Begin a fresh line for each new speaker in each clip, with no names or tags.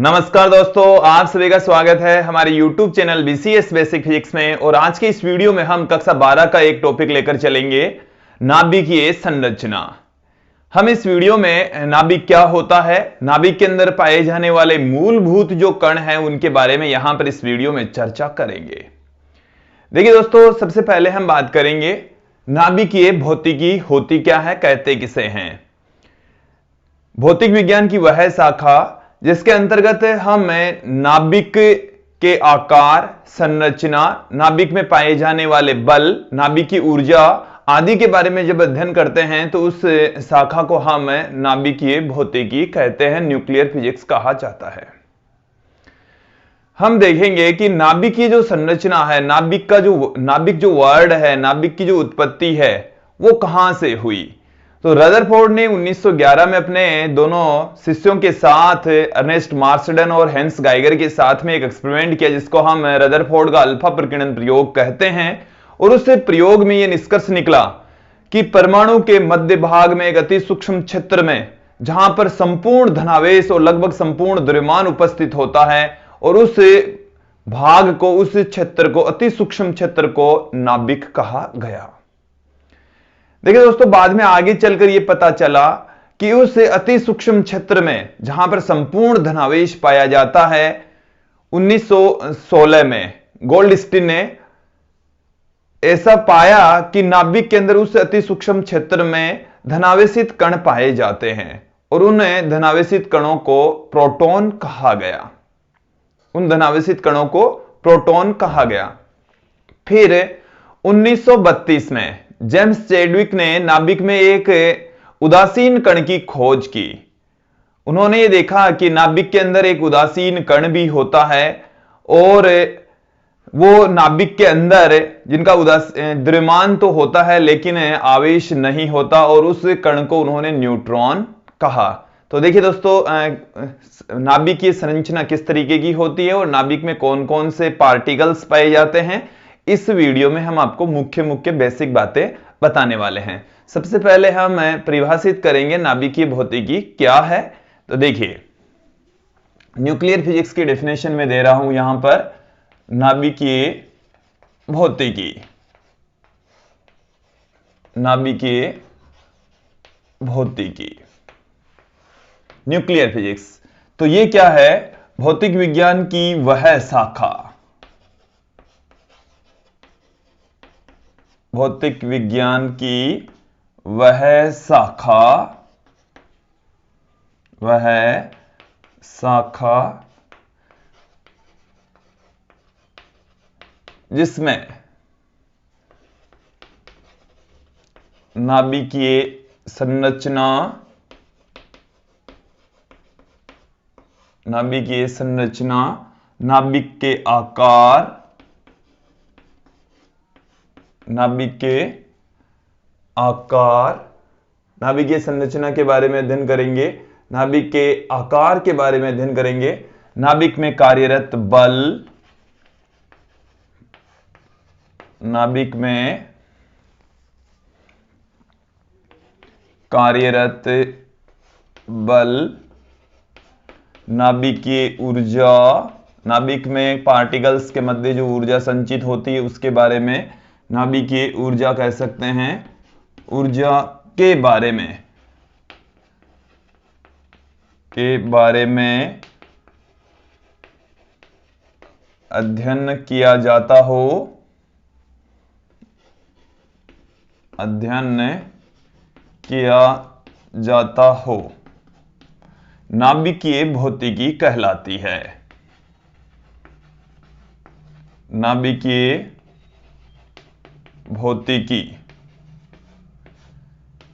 नमस्कार दोस्तों, आप सभी का स्वागत है हमारे YouTube channel BCS basic physics में। और आज के इस वीडियो में हम कक्षा 12 का एक टॉपिक लेकर चलेंगे, नाभिकीय संरचना। हम इस वीडियो में नाभिक क्या होता है, नाभिक के अंदर पाए जाने वाले मूलभूत जो कण हैं उनके बारे में यहां पर इस वीडियो में चर्चा करेंगे। देखिए दोस्तों, सबसे पहले हम बात करेंगे नाभिकीय भौतिकी होती क्या है, कहते किसे हैं। भौतिक विज्ञान की वह शाखा जिसके अंतर्गत हम नाभिक के आकार, संरचना, नाभिक में पाए जाने वाले बल, नाभिक की ऊर्जा आदि के बारे में जब अध्ययन करते हैं तो उस शाखा को हम नाभिकीय भौतिकी कहते हैं, न्यूक्लियर फिजिक्स कहा जाता है। हम देखेंगे कि नाभिक की जो संरचना है, नाभिक जो वर्ड है, नाभिक की जो उत्पत्ति है वो कहां से हुई। तो रदरफोर्ड ने 1911 में अपने दोनों शिष्यों के साथ, अर्नेस्ट मार्सडन और हेंस गाइगर के साथ में एक एक्सपेरिमेंट किया जिसको हम रदरफोर्ड का अल्फा प्रकीर्णन प्रयोग कहते हैं। और उस प्रयोग में यह निष्कर्ष निकला कि परमाणु के मध्य भाग में एक अति सूक्ष्म क्षेत्र में, जहां पर संपूर्ण धनावेश और लगभग संपूर्ण द्रव्यमान उपस्थित होता है, और उस भाग को, उस क्षेत्र को, अति सूक्ष्म क्षेत्र को नाभिक कहा गया। देखिए दोस्तों, बाद में आगे चलकर यह पता चला कि उस अति सूक्ष्म क्षेत्र में जहां पर संपूर्ण धनावेश पाया जाता है, 1916 में गोल्डस्टीन ने ऐसा पाया कि नाभिक के अंदर उस अति सूक्ष्म क्षेत्र में धनावेशित कण पाए जाते हैं, और उन धनावेशित कणों को प्रोटॉन कहा गया। उन धनावेशित कणों को प्रोटॉन कहा गया। फिर 1932 में जेम्स चैडविक ने नाभिक में एक उदासीन कण की खोज की। उन्होंने ये देखा कि नाभिक के अंदर एक उदासीन कण भी होता है, और वो नाभिक के अंदर जिनका द्रव्यमान तो होता है लेकिन आवेश नहीं होता, और उस कण को उन्होंने न्यूट्रॉन कहा। तो देखिए दोस्तों, नाभिक की संरचना किस तरीके की होती है और नाभिक में कौन कौन से पार्टिकल्स पाए जाते हैं, इस वीडियो में हम आपको मुख्य बेसिक बातें बताने वाले हैं। सबसे पहले हम परिभाषित करेंगे नाभिकीय भौतिकी क्या है। तो देखिए, न्यूक्लियर फिजिक्स की डेफिनेशन में दे रहा हूं यहां पर, नाभिकीय भौतिकी, नाभिकीय भौतिकी, न्यूक्लियर फिजिक्स। तो ये क्या है? भौतिक विज्ञान की वह शाखा, भौतिक विज्ञान की वह शाखा जिसमें नाभिकीय संरचना, नाभिक के आकार, नाभिकीय संरचना के बारे में अध्ययन करेंगे, नाभिक के आकार के बारे में अध्ययन करेंगे, नाभिक में कार्यरत बल, नाभिक में कार्यरत बल, नाभिकीय ऊर्जा, नाभिक में पार्टिकल्स के मध्य जो ऊर्जा संचित होती है उसके बारे में नाभिकीय ऊर्जा कह सकते हैं, ऊर्जा के बारे में अध्ययन किया जाता हो, नाभिकीय भौतिकी कहलाती है। नाभिकीय भौतिकी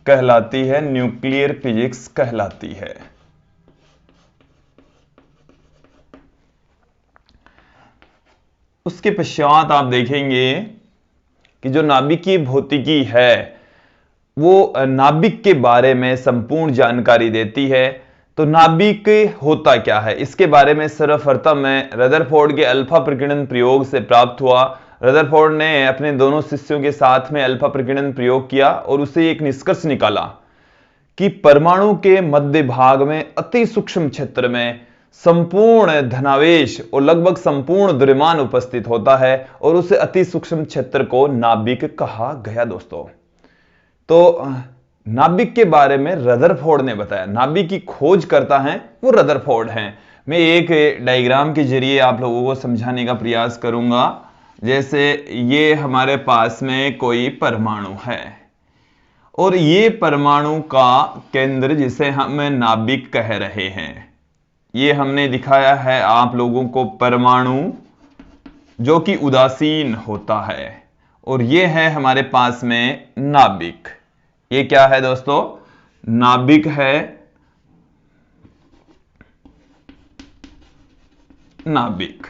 कहलाती है, न्यूक्लियर फिजिक्स कहलाती है। उसके पश्चात आप देखेंगे कि जो नाभिकीय भौतिकी है वो नाभिक के बारे में संपूर्ण जानकारी देती है। तो नाभिक होता क्या है, इसके बारे में सर्वप्रथम रदरफोर्ड के अल्फा प्रकीर्णन प्रयोग से प्राप्त हुआ। रदरफोर्ड ने अपने दोनों शिष्यों के साथ में अल्फा प्रकीर्णन प्रयोग किया और उससे एक निष्कर्ष निकाला कि परमाणु के मध्य भाग में अति सूक्ष्म क्षेत्र में संपूर्ण धनावेश और लगभग संपूर्ण द्रव्यमान उपस्थित होता है और उसे अति सूक्ष्म क्षेत्र को नाभिक कहा गया दोस्तों। तो नाभिक के बारे में रदरफोर्ड ने बताया, नाभिक की खोज करता है वो रदरफोर्ड है। मैं एक डायग्राम के जरिए आप लोगों को समझाने का प्रयास करूंगा। जैसे ये हमारे पास में कोई परमाणु है और ये परमाणु का केंद्र जिसे हम नाभिक कह रहे हैं, ये हमने दिखाया है आप लोगों को परमाणु जो कि उदासीन होता है, और ये है हमारे पास में नाभिक। ये क्या है दोस्तों? नाभिक है, नाभिक।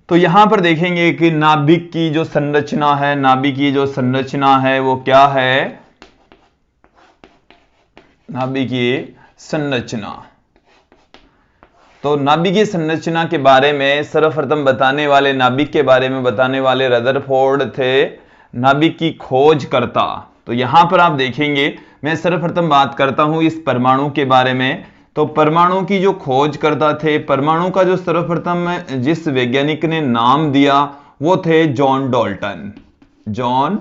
तो यहां पर देखेंगे कि नाभिक की जो संरचना है, नाभिक की जो संरचना है वो क्या है? नाभिक की संरचना। तो नाभिक की संरचना के बारे में सर्वप्रथम बताने वाले, नाभिक के बारे में बताने वाले रदरफोर्ड थे, नाभिक की खोज करता। तो यहां पर आप देखेंगे, मैं सर्वप्रथम बात करता हूं इस परमाणु के बारे में। तो परमाणु की जो खोज करता थे, परमाणु का जो सर्वप्रथम जिस वैज्ञानिक ने नाम दिया वो थे जॉन डाल्टन। जॉन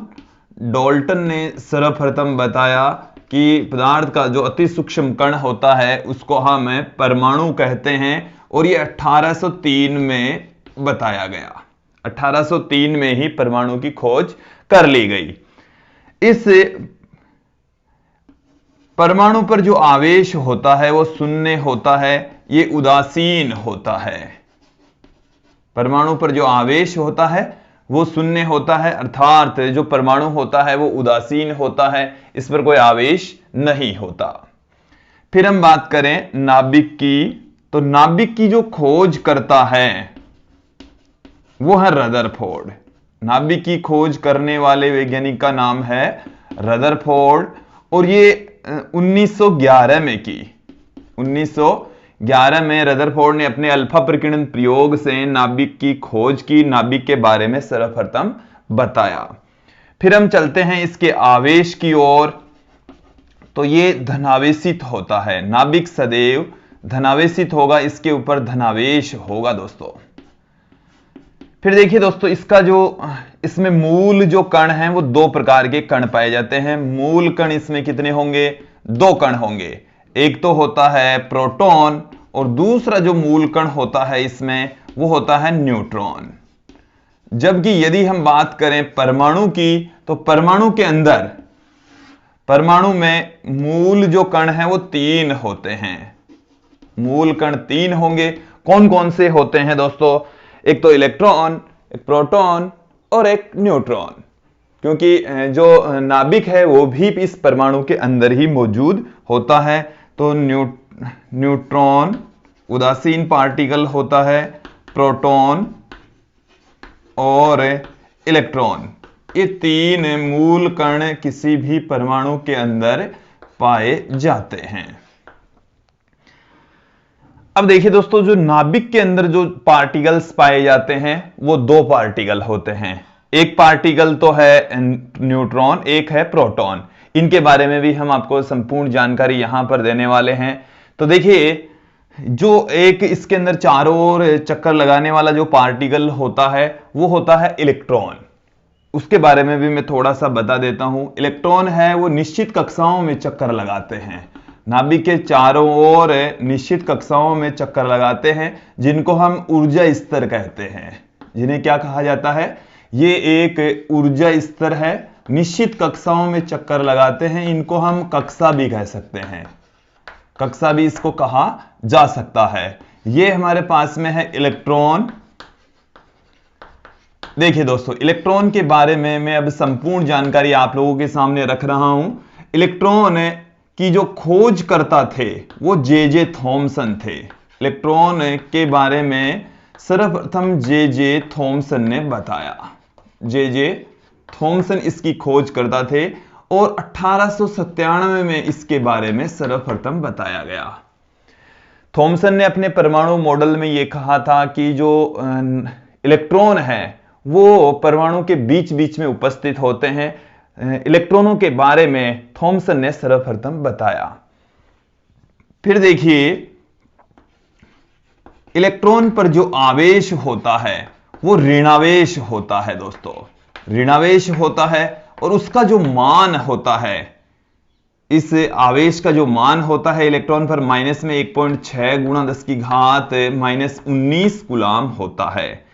डाल्टन ने सर्वप्रथम बताया कि पदार्थ का जो अति सूक्ष्म कण होता है उसको हम परमाणु कहते हैं, और ये 1803 में बताया गया। 1803 में ही परमाणु की खोज कर ली गई। इस परमाणु पर जो आवेश होता है वो शून्य होता है, ये उदासीन होता है। परमाणु पर जो आवेश होता है वो शून्य होता है, अर्थात जो परमाणु होता है वो उदासीन होता है, इस पर कोई आवेश नहीं होता। फिर हम बात करें नाभिक की, तो नाभिक की जो खोज करता है वो है रदरफोर्ड। नाभिक की खोज करने वाले वैज्ञानिक का नाम है रदरफोर्ड, और ये 1911 में की। 1911 में रदरफोर्ड ने अपने अल्फा प्रकीर्णन प्रयोग से नाभिक की खोज की, नाभिक के बारे में सर्वप्रथम बताया। फिर हम चलते हैं इसके आवेश की ओर। तो ये धनावेशित होता है, नाभिक सदैव धनावेशित होगा, इसके ऊपर धनावेश होगा दोस्तों। फिर देखिए दोस्तों, इसका जो इसमें मूल जो कण हैं वो दो प्रकार के कण पाए जाते हैं। मूल कण इसमें कितने होंगे? दो कण होंगे। एक तो होता है प्रोटॉन और दूसरा जो मूल कण होता है इसमें वो होता है न्यूट्रॉन। जबकि यदि हम बात करें परमाणु की, तो परमाणु के अंदर, परमाणु में मूल जो कण हैं वो तीन होते हैं। मूल कण तीन होंगे। कौन कौन से होते हैं दोस्तों? एक तो इलेक्ट्रॉन, एक प्रोटॉन और एक न्यूट्रॉन, क्योंकि जो नाभिक है वो भी इस परमाणु के अंदर ही मौजूद होता है। तो न्यूट्रॉन उदासीन पार्टिकल होता है, प्रोटॉन और इलेक्ट्रॉन, ये तीन मूल कण किसी भी परमाणु के अंदर पाए जाते हैं। अब देखिए दोस्तों, जो नाभिक के अंदर जो पार्टिकल्स पाए जाते हैं वो दो पार्टिकल होते हैं। एक पार्टिकल तो है न्यूट्रॉन, एक है प्रोटॉन। इनके बारे में भी हम आपको संपूर्ण जानकारी यहां पर देने वाले हैं। तो देखिए, जो एक इसके अंदर चारों ओर चक्कर लगाने वाला जो पार्टिकल होता है वो होता है इलेक्ट्रॉन। उसके बारे में भी मैं थोड़ा सा बता देता हूं। इलेक्ट्रॉन है वो निश्चित कक्षाओं में चक्कर लगाते हैं, नाभिक के चारों ओर निश्चित कक्षाओं में चक्कर लगाते हैं, जिनको हम ऊर्जा स्तर कहते हैं। जिन्हें क्या कहा जाता है? ये एक ऊर्जा स्तर है, निश्चित कक्षाओं में चक्कर लगाते हैं। इनको हम कक्षा भी कह सकते हैं, कक्षा भी इसको कहा जा सकता है। ये हमारे पास में है इलेक्ट्रॉन। देखिए दोस्तों, इलेक्ट्रॉन के बारे में मैं अब संपूर्ण जानकारी आप लोगों के सामने रख रहा हूं। इलेक्ट्रॉन की जो खोज करता थे वो जे थॉमसन थे। इलेक्ट्रॉन के बारे में सर्वप्रथम जे थॉमसन ने बताया। जे थॉमसन इसकी खोज करता थे और 1897 में इसके बारे में सर्वप्रथम बताया गया। थॉमसन ने अपने परमाणु मॉडल में यह कहा था कि जो इलेक्ट्रॉन है वो परमाणु के बीच बीच में उपस्थित होते हैं। इलेक्ट्रॉनों के बारे में थॉमसन ने सर्वप्रथम बताया। फिर देखिए, इलेक्ट्रॉन पर जो आवेश होता है वो ऋणावेश होता है दोस्तों, ऋणावेश होता है। और उसका जो मान होता है, इस आवेश का जो मान होता है इलेक्ट्रॉन पर माइनस में 1.6 गुणा 10 की घात -19 कूलाम होता है।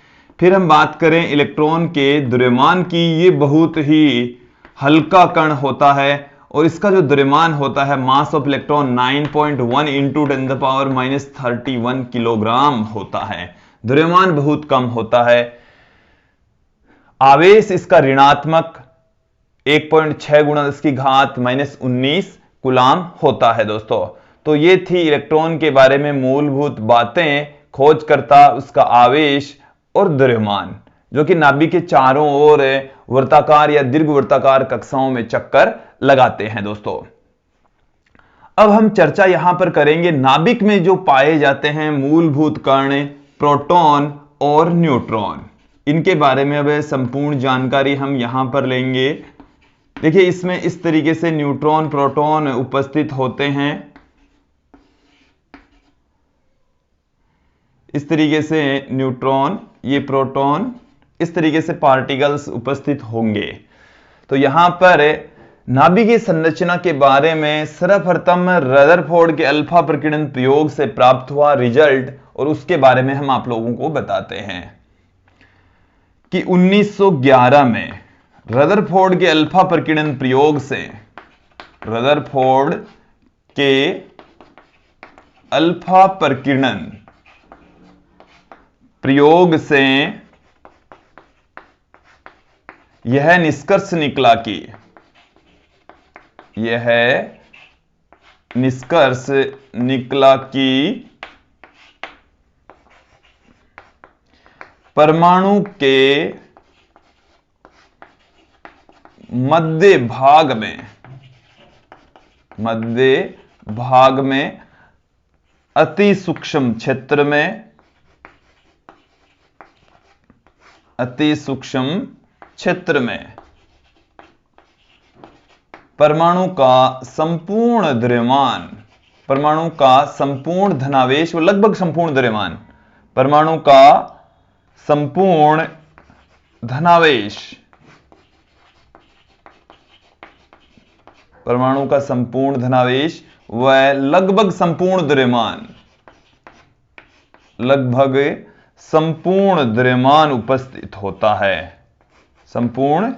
फिर हम बात करें इलेक्ट्रॉन के द्रव्यमान की, ये बहुत ही हल्का कण होता है और इसका जो द्रव्यमान होता है mass of electron 9.1 into 10⁻31 kilogram होता है। द्रव्यमान बहुत कम होता है। आवेश इसका ऋणात्मक 1.6 गुणा 10 की घात -19 कूलाम होता है दोस्तों। तो ये थी इलेक्ट्रॉन के बारे में मूलभूत बातें, खोजकर्ता, उसका आवेश और द्रव्यमान, जो कि नाभिक के चारों ओर वृत्ताकार या दीर्घवृत्ताकार कक्षाओं में चक्कर लगाते हैं दोस्तों। अब हम चर्चा यहां पर करेंगे नाभिक में जो पाए जाते हैं मूलभूत कण, प्रोटॉन और न्यूट्रॉन, इनके बारे में अब संपूर्ण जानकारी हम यहां पर लेंगे। देखिए, इसमें इस तरीके से न्यूट्रॉन प्रोटॉन उपस्थित होते हैं, इस तरीके से न्यूट्रॉन, ये प्रोटॉन, इस तरीके से पार्टिकल्स उपस्थित होंगे। तो यहां पर नाभिकीय संरचना के बारे में सर्वप्रथम रदरफोर्ड के अल्फा प्रकीर्णन प्रयोग से प्राप्त हुआ रिजल्ट, और उसके बारे में हम आप लोगों को बताते हैं कि 1911 में रदरफोर्ड के अल्फा प्रकीर्णन प्रयोग से, रदरफोर्ड के अल्फा प्रकीर्णन प्रयोग से यह निष्कर्ष निकला कि, यह निष्कर्ष निकला कि परमाणु के मध्य भाग में अति सूक्ष्म क्षेत्र में, अति सूक्ष्म क्षेत्र में परमाणु का संपूर्ण द्रव्यमान, परमाणु का संपूर्ण धनावेश व लगभग संपूर्ण द्रव्यमान, परमाणु का संपूर्ण धनावेश, परमाणु का संपूर्ण धनावेश व लगभग संपूर्ण द्रव्यमान, लगभग संपूर्ण द्रव्यमान उपस्थित होता है, संपूर्ण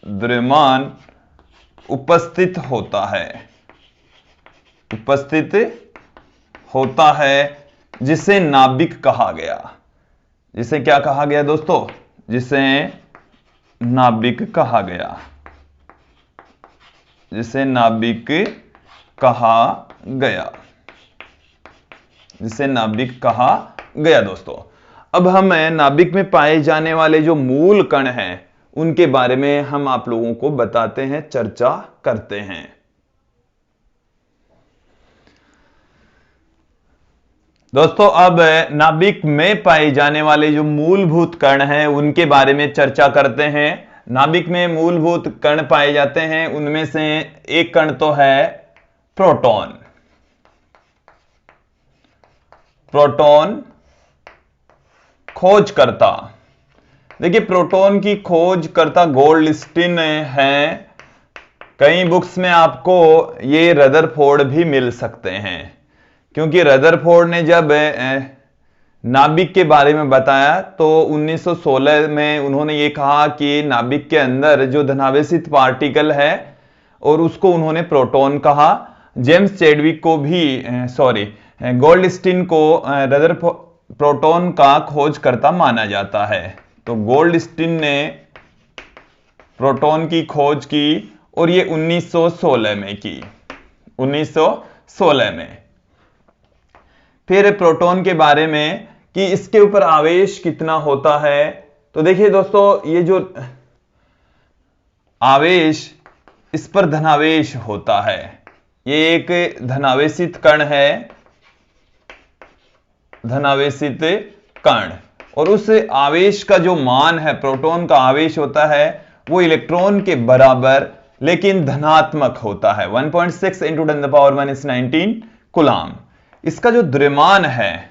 द्रव्यमान उपस्थित होता है, उपस्थित होता है, जिसे नाभिक कहा गया। जिसे क्या कहा गया दोस्तों? जिसे नाभिक कहा गया, जिसे नाभिक कहा गया, जिसे नाभिक कहा गया दोस्तों। अब हम नाभिक में पाए जाने वाले जो मूल कण हैं उनके बारे में हम आप लोगों को बताते हैं, चर्चा करते हैं। दोस्तों, अब नाभिक में पाए जाने वाले जो मूलभूत कण हैं उनके बारे में चर्चा करते हैं। नाभिक में मूलभूत कण पाए जाते हैं, उनमें से एक कण तो है प्रोटॉन। प्रोटॉन खोजकर्ता, देखिए प्रोटॉन की खोजकर्ता गोल्डस्टीन है। कई बुक्स में आपको ये रदरफोर्ड भी मिल सकते हैं, क्योंकि रदरफोर्ड ने जब नाभिक के बारे में बताया तो 1916 में उन्होंने ये कहा कि नाभिक के अंदर जो धनावेशित पार्टिकल है और उसको उन्होंने प्रोटॉन कहा। जेम्स चैडविक को भी गोल्डस्टीन को प्रोटॉन का खोजकर्ता माना जाता है। तो गोल्डस्टीन ने प्रोटॉन की खोज की और ये 1916 में की, 1916 में। फिर प्रोटॉन के बारे में कि इसके ऊपर आवेश कितना होता है, तो देखिए दोस्तों, ये जो आवेश, इस पर धनावेश होता है। ये एक धनावेशित कण है, धनावेशित कण, और उस आवेश का जो मान है, प्रोटॉन का आवेश होता है वो इलेक्ट्रॉन के बराबर लेकिन धनात्मक होता है, 1.6 × 10⁻⁻19 कूलाम। इसका जो द्रव्यमान है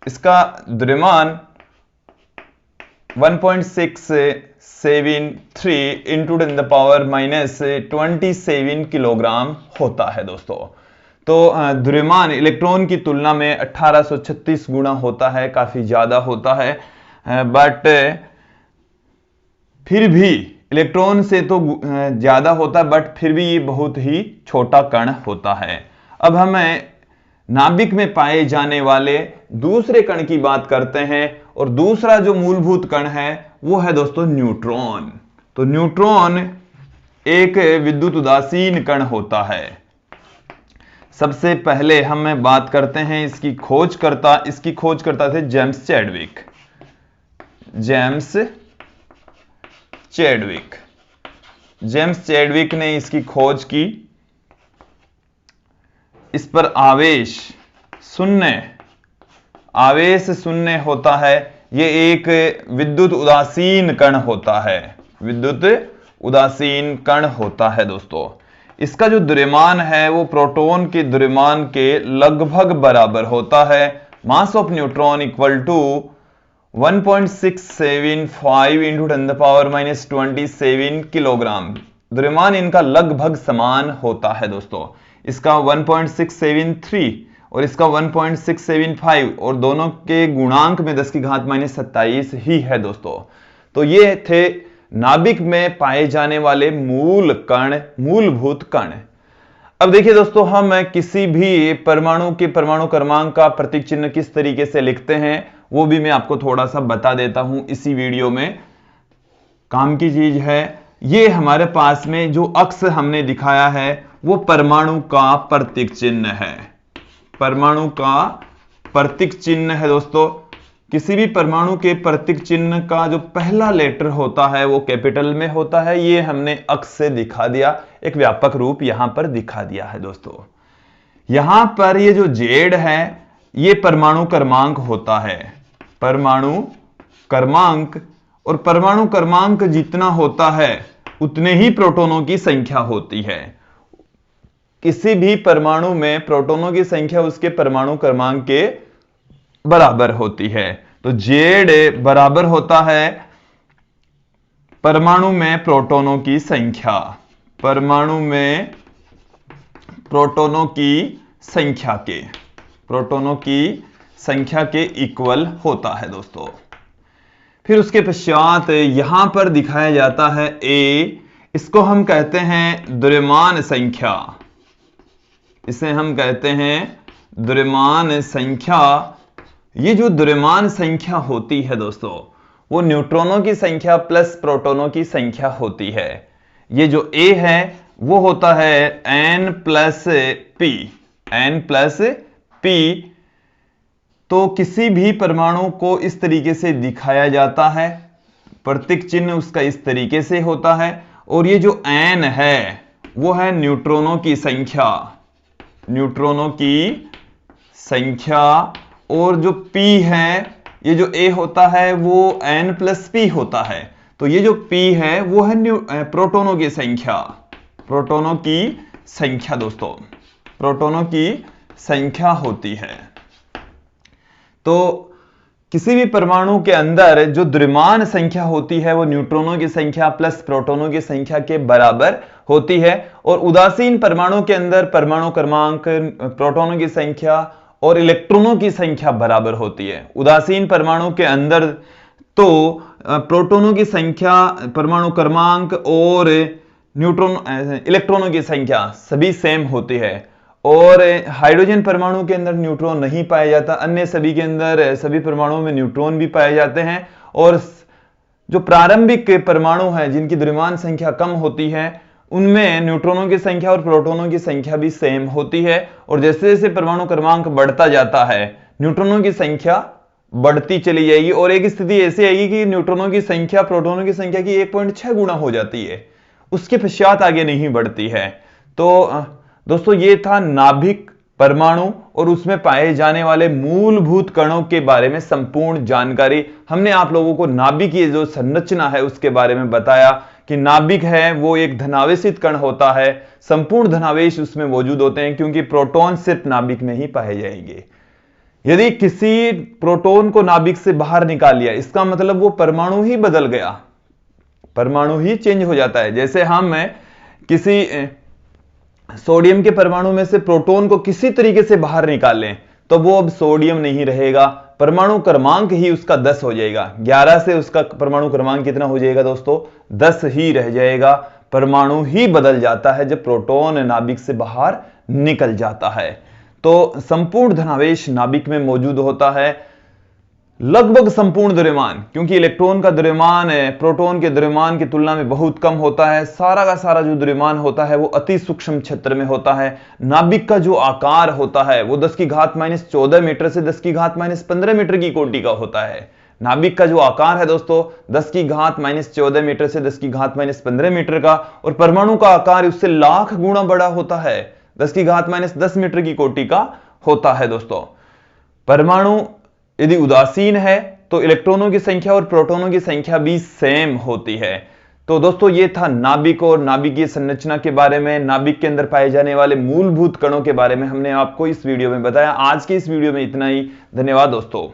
इसका द्रव्यमान 1.673 इंटू 10⁻⁻27 किलोग्राम होता है दोस्तों। तो द्रव्यमान इलेक्ट्रॉन की तुलना में 1836 गुना होता है, काफी ज्यादा होता है, बट फिर भी इलेक्ट्रॉन से तो ज्यादा होता है, बट फिर भी ये बहुत ही छोटा कण होता है। अब हमें नाभिक में पाए जाने वाले दूसरे कण की बात करते हैं, और दूसरा जो मूलभूत कण है वो है दोस्तों न्यूट्रॉन। तो न्यूट्रॉन एक विद्युत उदासीन कण होता है। सबसे पहले हम बात करते हैं इसकी खोजकर्ता थे जेम्स चैडविक ने इसकी खोज की। इस पर आवेश शून्य होता है। यह एक विद्युत उदासीन कण होता है दोस्तों। इसका जो द्रव्यमान है वो प्रोटॉन के द्रव्यमान के लगभग बराबर होता है। Mass of neutron equal to 1.675 into 10⁻⁻27 kilogram. द्रव्यमान इनका लगभग समान होता है दोस्तों। इसका 1.673 और इसका 1.675, और दोनों के गुणांक में 10⁻⁻27 ही है दोस्तों। तो ये थे नाभिक में पाए जाने वाले मूलभूत कण। अब देखिए दोस्तों, हम किसी भी परमाणु के परमाणु क्रमांक का प्रतीक चिन्ह किस तरीके से लिखते हैं वो भी मैं आपको थोड़ा सा बता देता हूं। इसी वीडियो में काम की चीज है। ये हमारे पास में जो अक्स हमने दिखाया है वो परमाणु का प्रतीक चिन्ह है दोस्तों। किसी भी परमाणु के प्रतीक चिन्ह का जो पहला लेटर होता है वो कैपिटल में होता है। ये हमने अक्स से दिखा दिया, एक व्यापक रूप यहां पर दिखा दिया है दोस्तों। यहां पर ये जो जेड है ये परमाणु क्रमांक होता है, परमाणु क्रमांक। और परमाणु क्रमांक जितना होता है उतने ही प्रोटॉनों की संख्या होती है। किसी भी परमाणु में प्रोटॉनों की संख्या उसके परमाणु क्रमांक के बराबर होती है। तो जेड बराबर होता है परमाणु में प्रोटॉनों की संख्या, प्रोटॉनों की संख्या के इक्वल होता है दोस्तों। फिर उसके पश्चात यहां पर दिखाया जाता है ए, इसको हम कहते हैं द्रव्यमान संख्या, इसे हम कहते हैं द्रव्यमान संख्या। ये जो द्रव्यमान संख्या होती है दोस्तों वो न्यूट्रॉनों की संख्या प्लस प्रोटॉनों की संख्या होती है। ये जो ए है वो होता है n प्लस p। तो किसी भी परमाणु को इस तरीके से दिखाया जाता है, प्रतीक चिन्ह उसका इस तरीके से होता है। और ये जो n है वो है न्यूट्रॉनों की संख्या, और जो p है, ये जो a होता है वो n प्लस p होता है। तो ये जो p है वो है प्रोटॉनों की संख्या दोस्तों, प्रोटॉनों की संख्या होती है। तो किसी भी परमाणु के अंदर जो द्रव्यमान संख्या होती है वो न्यूट्रॉनों की संख्या प्लस प्रोटॉनों की संख्या के बराबर होती है। और उदासीन परमाणु के अंदर परमाणु क्रमांक, प्रोटॉनों की संख्या और इलेक्ट्रॉनों की संख्या बराबर होती है। उदासीन परमाणु के अंदर तो प्रोटॉनों की संख्या, परमाणु क्रमांक और इलेक्ट्रॉनों की संख्या सभी सेम होती है। और हाइड्रोजन परमाणु के अंदर न्यूट्रॉन नहीं पाया जाता, अन्य सभी के अंदर, सभी परमाणुओं में न्यूट्रॉन भी पाए जाते हैं। और जो प्रारंभिक परमाणु हैं जिनकी द्रव्यमान संख्या कम होती है उनमें न्यूट्रॉनों की संख्या और प्रोटॉनों की संख्या भी सेम होती है। और जैसे जैसे परमाणु क्रमांक बढ़ता जाता है न्यूट्रॉनों की संख्या बढ़ती चली जाएगी, और एक स्थिति ऐसी आएगी कि न्यूट्रॉनों की संख्या प्रोटॉनों की संख्या की 1.6 गुना हो जाती है, उसके पश्चात आगे नहीं बढ़ती है। तो दोस्तों ये था नाभिक, परमाणु और उसमें पाए जाने वाले मूलभूत कणों के बारे में संपूर्ण जानकारी। हमने आप लोगों को नाभिक की जो संरचना है उसके बारे में बताया कि नाभिक है वो एक धनावेशित कण होता है, संपूर्ण धनावेश उसमें मौजूद होते हैं क्योंकि प्रोटॉन सिर्फ नाभिक में ही पाए जाएंगे। यदि किसी प्रोटॉन को नाभिक से बाहर निकाल लिया, इसका मतलब वो परमाणु ही बदल गया, परमाणु ही चेंज हो जाता है। जैसे हम किसी सोडियम के परमाणु में से प्रोटॉन को किसी तरीके से बाहर निकाल लें तो वो अब सोडियम नहीं रहेगा, परमाणु क्रमांक ही उसका 10 हो जाएगा। 11 से उसका परमाणु क्रमांक कितना हो जाएगा दोस्तों? 10 ही रह जाएगा। परमाणु ही बदल जाता है जब प्रोटॉन नाभिक से बाहर निकल जाता है। तो संपूर्ण धनावेश नाभिक में मौजूद होता है, लगभग संपूर्ण द्रव्यमान, क्योंकि इलेक्ट्रॉन का द्रव्यमान प्रोटॉन के द्रव्यमान की तुलना में बहुत कम होता है। सारा का सारा जो द्रव्यमान होता है वो अति सूक्ष्म क्षेत्र में होता है। नाभिक का जो आकार होता है वो 10⁻14 मीटर से 10⁻15 मीटर की कोटि का होता है। नाभिक का जो आकार है दोस्तों 10⁻14 मीटर से 10⁻15 मीटर का, और परमाणु का आकार उससे लाख गुना बड़ा होता है, 10⁻10 मीटर की कोटि का होता है। दोस्तों परमाणु यदि उदासीन है तो इलेक्ट्रॉनों की संख्या और प्रोटॉनों की संख्या भी सेम होती है। तो दोस्तों ये था नाभिक और नाभिकीय संरचना के बारे में, नाभिक के अंदर पाए जाने वाले मूलभूत कणों के बारे में हमने आपको इस वीडियो में बताया। आज के इस वीडियो में इतना ही। धन्यवाद दोस्तों।